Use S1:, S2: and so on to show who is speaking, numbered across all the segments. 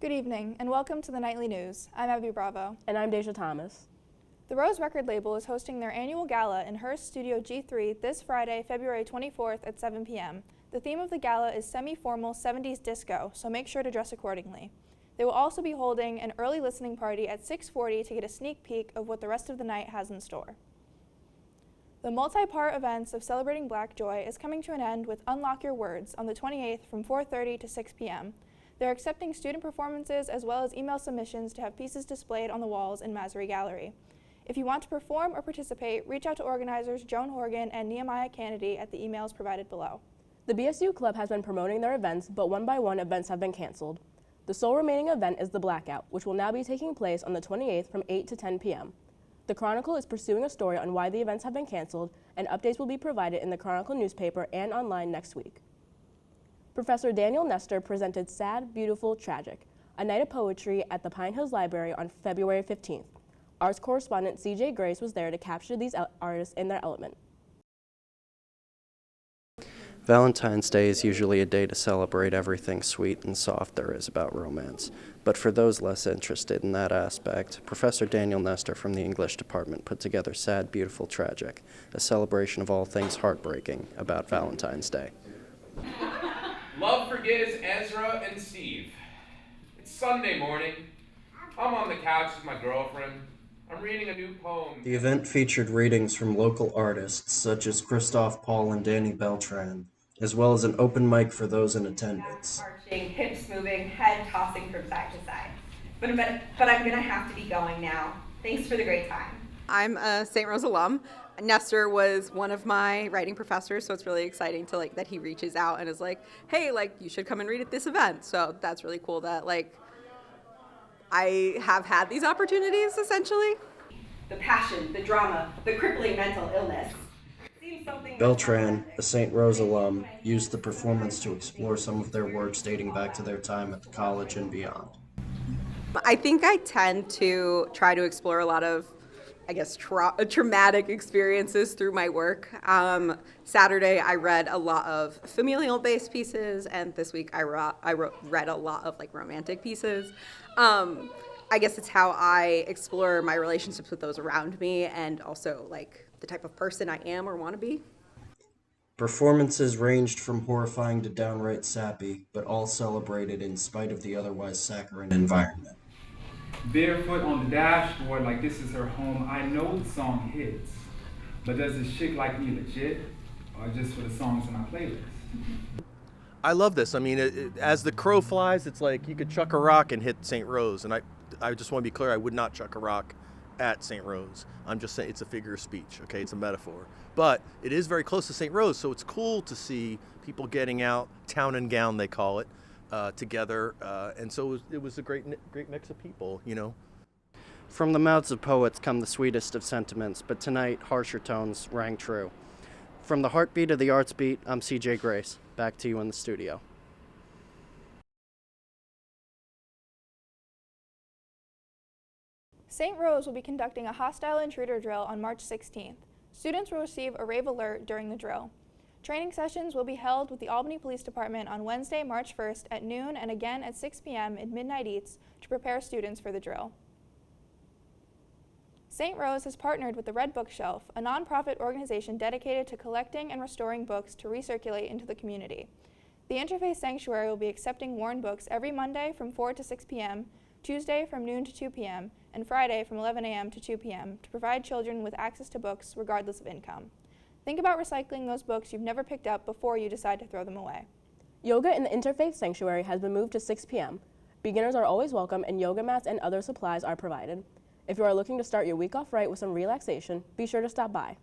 S1: Good evening, and welcome to the Nightly News. I'm Abby Bravo.
S2: And I'm Dahjia Thomas.
S1: The Rose record label is hosting their annual gala in Hearst Studio G3 this Friday, February 24th at 7 p.m. The theme of the gala is semi-formal 70s disco, so make sure to dress accordingly. They will also be holding an early listening party at 6:40 to get a sneak peek of what the rest of the night has in store. The multi-part events of Celebrating Black Joy is coming to an end with Unlock Your Words on the 28th from 4:30 to 6 p.m. They're accepting student performances as well as email submissions to have pieces displayed on the walls in Masry Gallery. If you want to perform or participate, reach out to organizers Joan Horgan and Nehemiah Kennedy at the emails provided below.
S2: The BSU Club has been promoting their events, but one by one events have been canceled. The sole remaining event is the Blackout, which will now be taking place on the 28th from 8 to 10 p.m. The Chronicle is pursuing a story on why the events have been canceled, and updates will be provided in the Chronicle newspaper and online next week. Professor Daniel Nestor presented Sad, Beautiful, Tragic, a night of poetry at the Pine Hills Library on February 15th. Arts correspondent C.J. Grace was there to capture these artists in their element.
S3: Valentine's Day is usually a day to celebrate everything sweet and soft there is about romance. But for those less interested in that aspect, Professor Daniel Nestor from the English department put together Sad, Beautiful, Tragic, a celebration of all things heartbreaking about Valentine's Day.
S4: Love forgives Ezra and Steve. It's Sunday morning. I'm on the couch with my girlfriend. I'm reading a new poem.
S3: The event featured readings from local artists such as Christophe Paul and Danny Beltran, as well as an open mic for those in attendance.
S5: Marching, hips moving, head tossing from side to side. But I'm gonna have to be going now. Thanks for the great time.
S6: I'm a Saint Rose alum. Nestor was one of my writing professors, so it's really exciting to that he reaches out and is like, hey, you should come and read at this event. So that's really cool that I have had these opportunities essentially.
S5: The passion, the drama, the crippling mental illness.
S3: Beltran, a Saint Rose alum, used the performance to explore some of their works dating back to their time at the college and beyond.
S6: I think I tend to try to explore a lot of, traumatic experiences through my work. Saturday, I read a lot of familial-based pieces, and this week I read a lot of romantic pieces. I guess it's how I explore my relationships with those around me, and also the type of person I am or want to be.
S3: Performances ranged from horrifying to downright sappy, but all celebrated in spite of the otherwise saccharine environment.
S7: Barefoot on the dashboard like this is her home. I know the song hits, but does this chick like me legit, or just for the songs in my playlist?
S8: I love this. I mean, as the crow flies, it's like you could chuck a rock and hit Saint Rose, and I just want to be clear, I would not chuck a rock at Saint Rose. I'm just saying it's a figure of speech, okay? It's a metaphor. But it is very close to Saint Rose, so it's cool to see people getting out, town and gown they call it, together, and so it was a great mix of people, you know.
S3: From the mouths of poets come the sweetest of sentiments, but tonight harsher tones rang true. From the heartbeat of the arts beat, I'm C.J. Grace. Back to you in the studio.
S1: Saint Rose will be conducting a hostile intruder drill on March 16th. Students will receive a rave alert during the drill. Training sessions will be held with the Albany Police Department on Wednesday, March 1st at noon and again at 6 p.m. in Midnight Eats to prepare students for the drill. Saint Rose has partnered with the Red Bookshelf, a nonprofit organization dedicated to collecting and restoring books to recirculate into the community. The Interfaith Sanctuary will be accepting worn books every Monday from 4 to 6 p.m., Tuesday from noon to 2 p.m., and Friday from 11 a.m. to 2 p.m. to provide children with access to books regardless of income. Think about recycling those books you've never picked up before you decide to throw them away.
S2: Yoga in the Interfaith Sanctuary has been moved to 6 p.m. Beginners are always welcome, and yoga mats and other supplies are provided. If you are looking to start your week off right with some relaxation, be sure to stop by.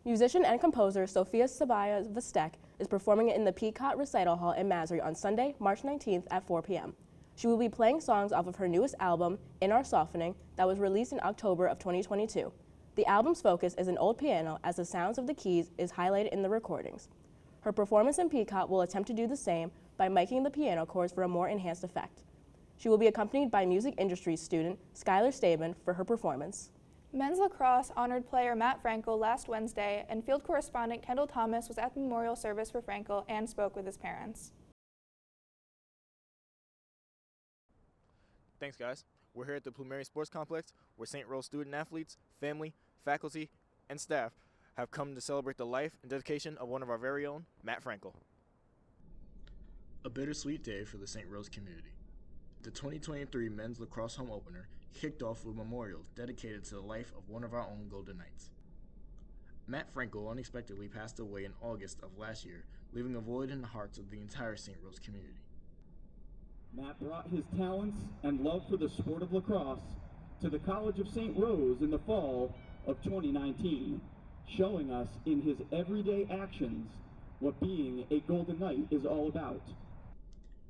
S2: Musician and composer Sofia Sabaya Vestek is performing in the Peacock Recital Hall in Masry on Sunday, March 19th at 4 p.m. She will be playing songs off of her newest album, In Our Softening, that was released in October of 2022. The album's focus is an old piano, as the sounds of the keys is highlighted in the recordings. Her performance in Peacock will attempt to do the same by miking the piano chords for a more enhanced effect. She will be accompanied by music industry student Skylar Staben for her performance.
S1: Men's lacrosse honored player Matt Frankel last Wednesday, and field correspondent Kendall Thomas was at the memorial service for Frankel and spoke with his parents.
S9: Thanks, guys. We're here at the Plumeria Sports Complex, where Saint Rose student athletes, family, faculty, and staff have come to celebrate the life and dedication of one of our very own, Matt Frankel.
S10: A bittersweet day for the Saint Rose community. The 2023 men's lacrosse home opener kicked off with memorials dedicated to the life of one of our own Golden Knights. Matt Frankel unexpectedly passed away in August of last year, leaving a void in the hearts of the entire Saint Rose community.
S11: Matt brought his talents and love for the sport of lacrosse to the College of Saint Rose in the fall of 2019, showing us in his everyday actions what being a Golden Knight is all about.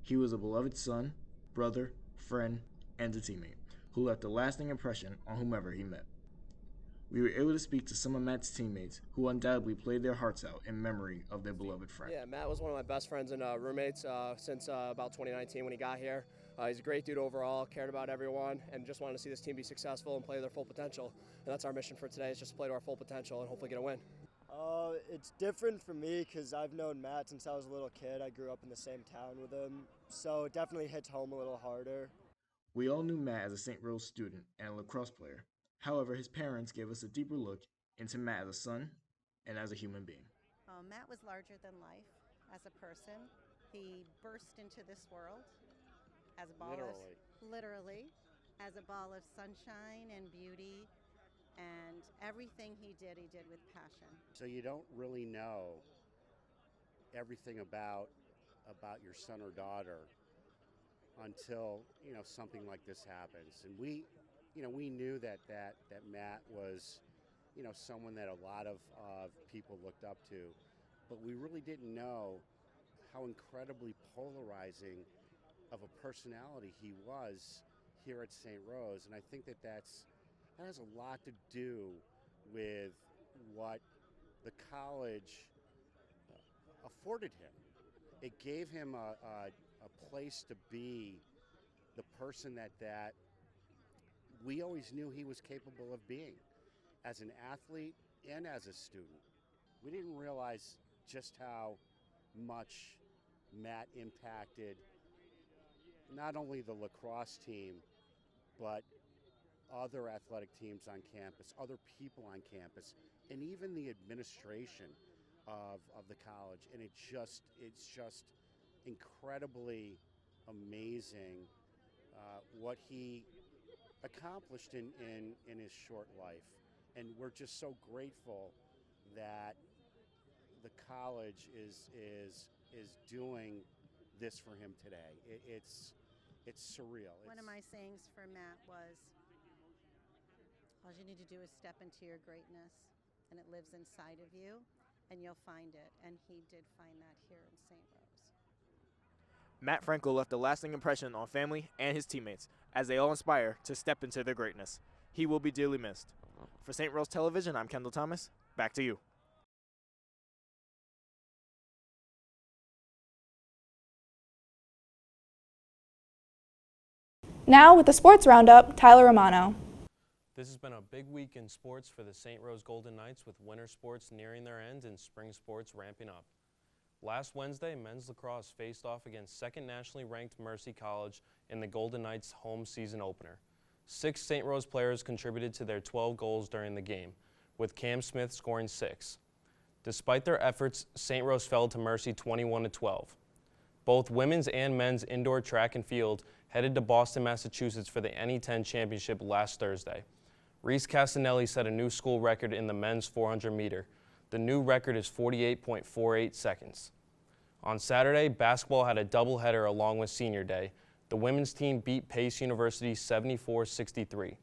S10: He was a beloved son, brother, friend, and a teammate who left a lasting impression on whomever he met. We were able to speak to some of Matt's teammates who undoubtedly played their hearts out in memory of their beloved friend.
S12: Yeah, Matt was one of my best friends and roommates since about 2019 when he got here. He's a great dude overall, cared about everyone, and just wanted to see this team be successful and play their full potential. And that's our mission for today, is just to play to our full potential and hopefully get a win.
S13: It's different for me because I've known Matt since I was a little kid. I grew up in the same town with him, so it definitely hits home a little harder.
S10: We all knew Matt as a Saint Rose student and a lacrosse player. However, his parents gave us a deeper look into Matt as a son and as a human being.
S14: Matt was larger than life as a person. He burst into this world as a ball literally, as a ball of sunshine and beauty, and everything he did with passion.
S15: So you don't really know everything about your son or daughter until, something like this happens. And we knew that Matt was, someone that a lot of people looked up to, but we really didn't know how incredibly polarizing of a personality he was here at Saint Rose. And I think that has a lot to do with what the college afforded him. It gave him a place to be the person that we always knew he was capable of being as an athlete and as a student. We didn't realize just how much Matt impacted not only the lacrosse team, but other athletic teams on campus, other people on campus, and even the administration of the college. And it's just incredibly amazing what he accomplished in his short life. And we're just so grateful that the college is doing this for him today. It's surreal.
S14: One of my sayings for Matt was, all you need to do is step into your greatness, and it lives inside of you, and you'll find it. And he did find that here in Saint Rose.
S9: Matt Frankel left a lasting impression on family and his teammates as they all aspire to step into their greatness. He will be dearly missed. For Saint Rose Television, I'm Kendall Thomas. Back to you.
S1: Now with the Sports Roundup, Tyler Romano.
S16: This has been a big week in sports for the Saint Rose Golden Knights, with winter sports nearing their end and spring sports ramping up. Last Wednesday, men's lacrosse faced off against second nationally ranked Mercy College in the Golden Knights' home season opener. 6 Saint Rose players contributed to their 12 goals during the game, with Cam Smith scoring 6. Despite their efforts, Saint Rose fell to Mercy 21-12. Both women's and men's indoor track and field headed to Boston, Massachusetts for the NE10 championship last Thursday. Reese Castanelli set a new school record in the men's 400 meter. The new record is 48.48 seconds. On Saturday, basketball had a doubleheader along with senior day. The women's team beat Pace University 74-63.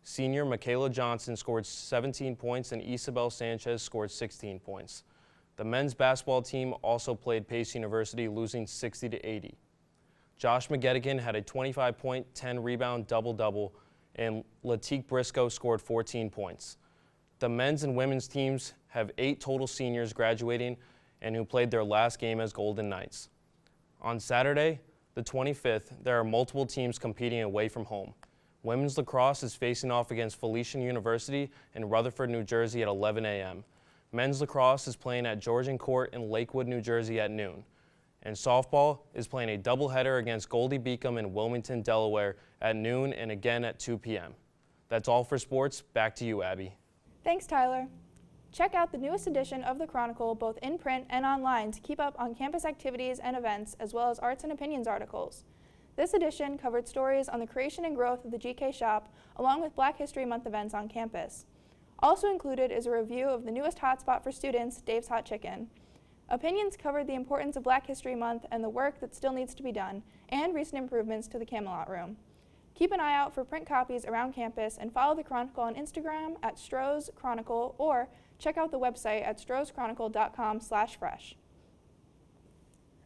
S16: Senior Michaela Johnson scored 17 points and Isabel Sanchez scored 16 points. The men's basketball team also played Pace University, losing 60-80. Josh McGettigan had a 25-point, 10-rebound double-double, and Latique Briscoe scored 14 points. The men's and women's teams have 8 total seniors graduating and who played their last game as Golden Knights. On Saturday, the 25th, there are multiple teams competing away from home. Women's lacrosse is facing off against Felician University in Rutherford, New Jersey at 11 a.m. Men's lacrosse is playing at Georgian Court in Lakewood, New Jersey at noon. And softball is playing a doubleheader against Goldie Beacom in Wilmington, Delaware at noon and again at 2 p.m. That's all for sports. Back to you, Abby.
S1: Thanks, Tyler. Check out the newest edition of the Chronicle both in print and online to keep up on campus activities and events, as well as arts and opinions articles. This edition covered stories on the creation and growth of the GK Shop, along with Black History Month events on campus. Also included is a review of the newest hotspot for students, Dave's Hot Chicken. Opinions covered the importance of Black History Month and the work that still needs to be done, and recent improvements to the Camelot Room. Keep an eye out for print copies around campus and follow the Chronicle on Instagram at Saint Rose Chronicle or check out the website at saintroseChronicle.com/fresh.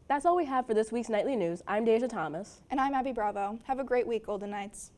S2: That's all we have for this week's Nightly News. I'm Dahjia Thomas.
S1: And I'm Abby Bravo. Have a great week, Golden Knights.